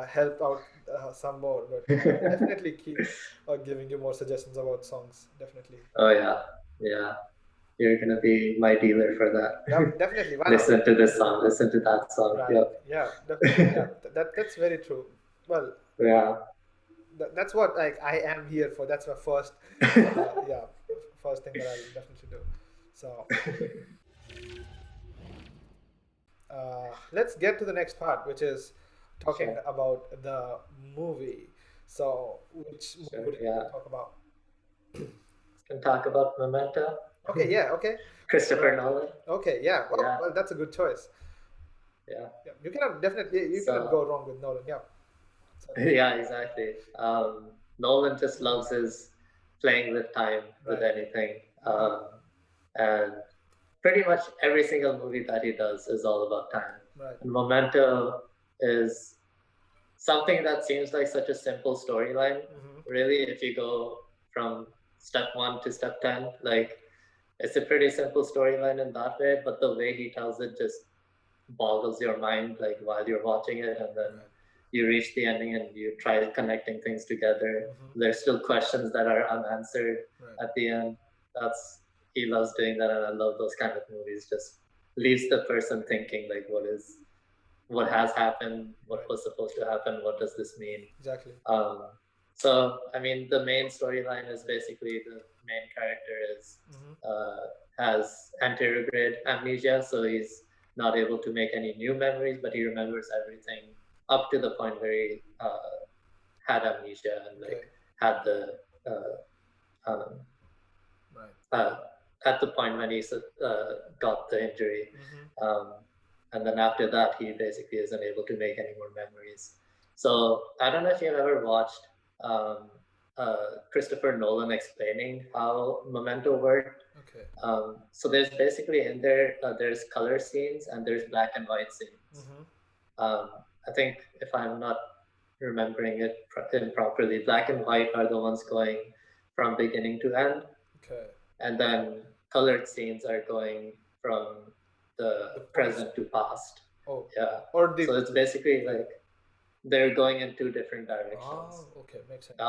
help out some more, but I'll definitely keep giving you more suggestions about songs. Definitely. Oh yeah. Yeah. You're gonna be my dealer for that. Yep. Definitely. Why not? Listen to this song. Listen to that song. Right. Yep. Yeah. Definitely. Yeah. That's very true. Well, Yeah. that's what like I am here for. That's my first, yeah, first thing that I'll definitely do. So let's get to the next part, which is talking Sure. about the movie. So which movie Sure. would you like Yeah. to talk about? Can talk about Memento. Okay, yeah, okay, Christopher right. Nolan. Okay, yeah. Yeah. Well, that's a good choice. Yeah. Yeah, you cannot definitely you cannot So go wrong with Nolan. Yeah, so, yeah, exactly. Nolan just loves his playing with time with right. anything. Mm-hmm. And pretty much every single movie that he does is all about time. Right. And Memento is something that seems like such a simple storyline, Mm-hmm. really, if you go from step one to step 10. Like, it's a pretty simple storyline in that way, but the way he tells it just boggles your mind, like, while you're watching it, and then Right. you reach the ending and you try connecting things together. Mm-hmm. There's still questions that are unanswered Right. at the end. That's He loves doing that, and I love those kind of movies. Just leaves the person thinking, like, what has happened, what Right. was supposed to happen, what does this mean? Exactly. Um, so, I mean, the main storyline is basically the main character is Mm-hmm. has anterograde amnesia, so he's not able to make any new memories, but he remembers everything up to the point where he had amnesia and like Okay. had the uh, um, Right. uh, at the point when he got the injury. Um, and then after that, he basically isn't able to make any more memories. So I don't know if you've ever watched um, Christopher Nolan explaining how Memento worked. Okay. So there's basically in there, there's color scenes and there's black and white scenes. Um, I think if I'm not remembering it improperly, black and white are the ones going from beginning to end, Okay. and then colored scenes are going from the The points. present to past. Oh, Yeah. or the. So it's basically Okay. like they're going in two different directions. Oh, okay, makes sense.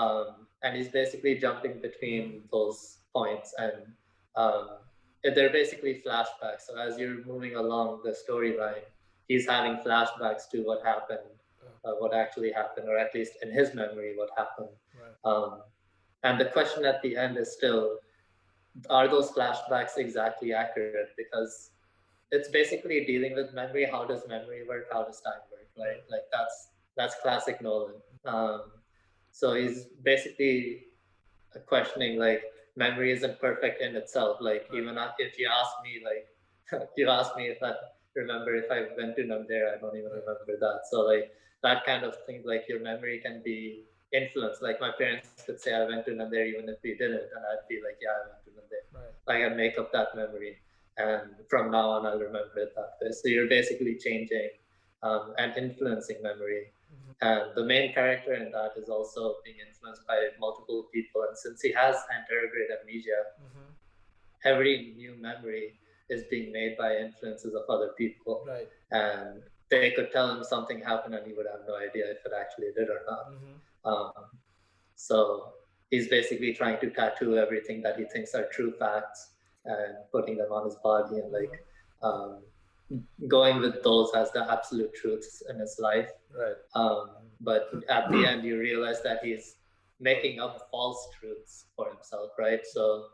And he's basically jumping Mm-hmm. between those points, and um, they're basically flashbacks. So as you're moving along the storyline, he's having flashbacks to what happened, what actually happened, or at least in his memory, what happened. Right. And the question at the end is still, are those flashbacks exactly accurate? Because it's basically dealing with memory. How does memory work? How does time work? Right? Right. Like that's classic Nolan. So he's basically questioning like memory isn't perfect in itself. Like Right. even if you ask me, like you ask me if I remember if I went to Namdera, I don't even Right. remember that. So like that kind of thing, like your memory can be influenced. Like my parents could say I went to Namdera even if we didn't, and I'd be like, yeah, I went to Namdera. Right. Like I make up that memory, and from now on I'll remember it that way. So you're basically changing and influencing memory. And the main character in that is also being influenced by multiple people. And since he has anterograde amnesia, every new memory is being made by influences of other people. Right. And they could tell him something happened and he would have no idea if it actually did or not. Um, so he's basically trying to tattoo everything that he thinks are true facts and putting them on his body and like um, going with those as the absolute truths in his life. Right. But at the end, you realize that he's making up false truths for himself, right? So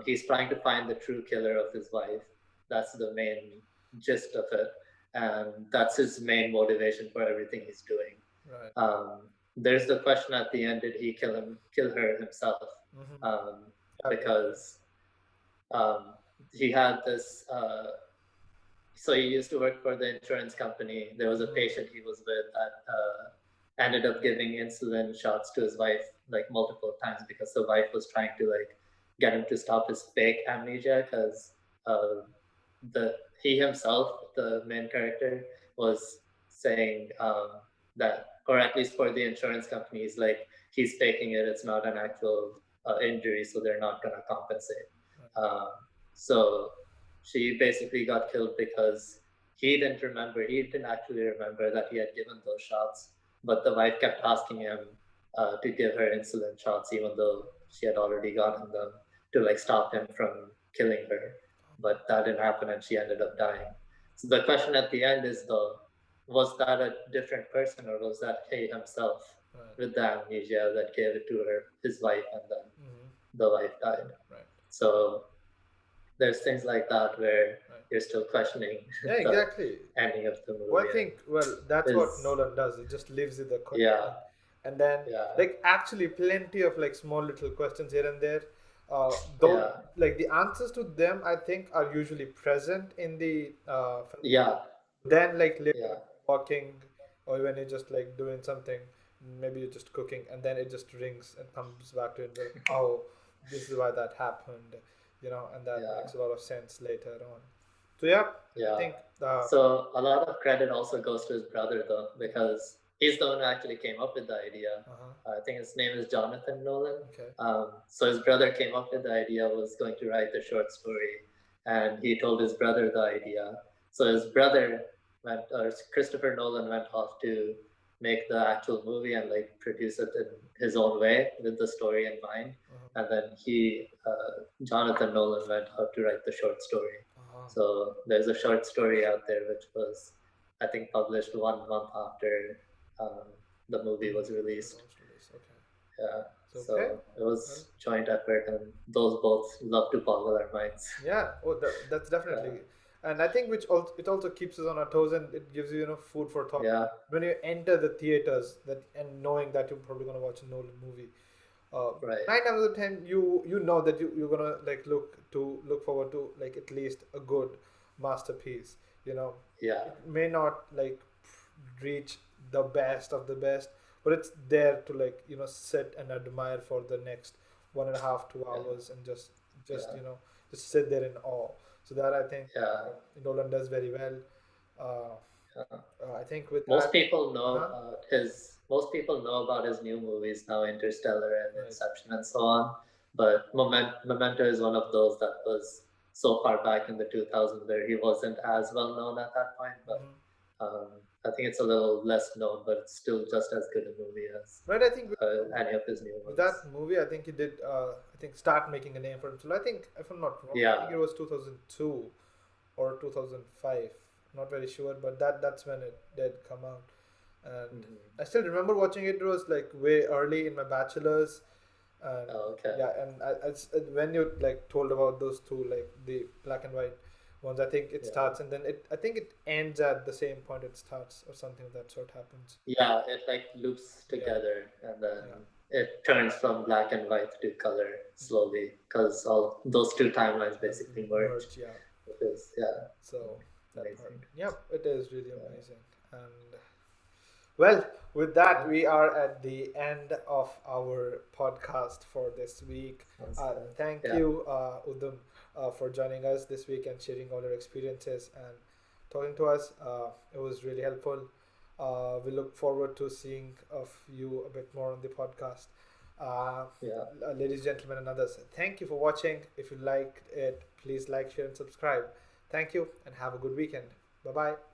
he's trying to find the true killer of his wife. That's the main gist of it. And that's his main motivation for everything he's doing. Right. There's the question at the end: did he kill her himself? Because he had this. So he used to work for the insurance company. There was a patient he was with that ended up giving insulin shots to his wife like multiple times because the wife was trying to like get him to stop his fake amnesia because the he himself, the main character, was saying that, or at least for the insurance companies, like he's faking it. It's not an actual injury, so they're not gonna compensate. Um, so she basically got killed because he didn't remember. He didn't actually remember that he had given those shots, but the wife kept asking him to give her insulin shots, even though she had already gotten them to like stop him from killing her. But that didn't happen, and she ended up dying. So the question at the end is though, was that a different person, or was that he himself with the amnesia that gave it to his wife, and then the wife died? Right. So there's things like that where you're still questioning Yeah, the exactly. ending of the movie. Well, I think that's what Is Nolan does. It just leaves you the question, yeah, and then yeah, like actually plenty of like small little questions here and there. Though yeah, like the answers to them, I think are usually present in the film. yeah, Then like later yeah, when you're walking or when you're just like doing something, maybe you're just cooking, and then it just rings and comes back to it. Like, oh, this is why that happened, and that yeah, makes a lot of sense later on. So yeah, I yeah. think So a lot of credit also goes to his brother though, because he's the one who actually came up with the idea. I think his name is Jonathan Nolan. okay. So his brother came up with the idea, was going to write the short story, and he told his brother the idea. So his brother Christopher Nolan went off to make the actual movie and like produce it in his own way with the story in mind. And then Jonathan Nolan, went out to write the short story. So there's a short story out there which was, I think, published 1 month after um, the movie was released. Yeah. So it was joint effort, and those both love to boggle our minds. Yeah, oh, that's definitely, and I think it also keeps us on our toes, and it gives you food for thought Yeah. when you enter the theaters, that and knowing that you're probably gonna watch a Nolan movie. uh, Right. 9 out of 10 you know that you're gonna like look forward to like at least a good masterpiece. You know, Yeah. it may not like reach the best of the best, but it's there to like sit and admire for the next 1.5 Yeah.2 hours and just Yeah. just sit there in awe. So that I think Yeah. Nolan does very well. uh, Yeah. I think with Most that. people know Uh-huh. about his. Most people know about his new movies now, Interstellar and Right. Inception, and so on. But Memento is one of those that was so far back in the 2000s where he wasn't as well known at that point. But Hmm. I think it's a little less known, but it's still just as good a movie as Right. I think any of his new with ones. that movie, I think he did. I think start making a name for himself. I think if I'm not wrong, I think Yeah. it was 2002 or 2005. Not very sure, but that's when it did come out. And Mhm. I still remember watching it. It was like way early in my bachelor's, and Oh, okay. yeah, and when you like told about those two, like the black and white ones, I think it Yeah. starts and then I think it ends at the same point it starts or something of that sort happens. Yeah, it like loops Yeah, together and then yeah, it turns from black and white to color slowly because all those two timelines have basically merge. merged. Yeah, Which is, yeah, so that part. amazing. Yep, it is really Yeah, amazing. And well, with that, yeah, we are at the end of our podcast for this week. sounds good. Thank Yeah, you, Uddam, for joining us this week and sharing all your experiences and talking to us. It was really helpful. We look forward to seeing of you a bit more on the podcast. Uh, yeah. Ladies, gentlemen, and others, thank you for watching. If you liked it, please like, share, and subscribe. Thank you, and have a good weekend. Bye bye.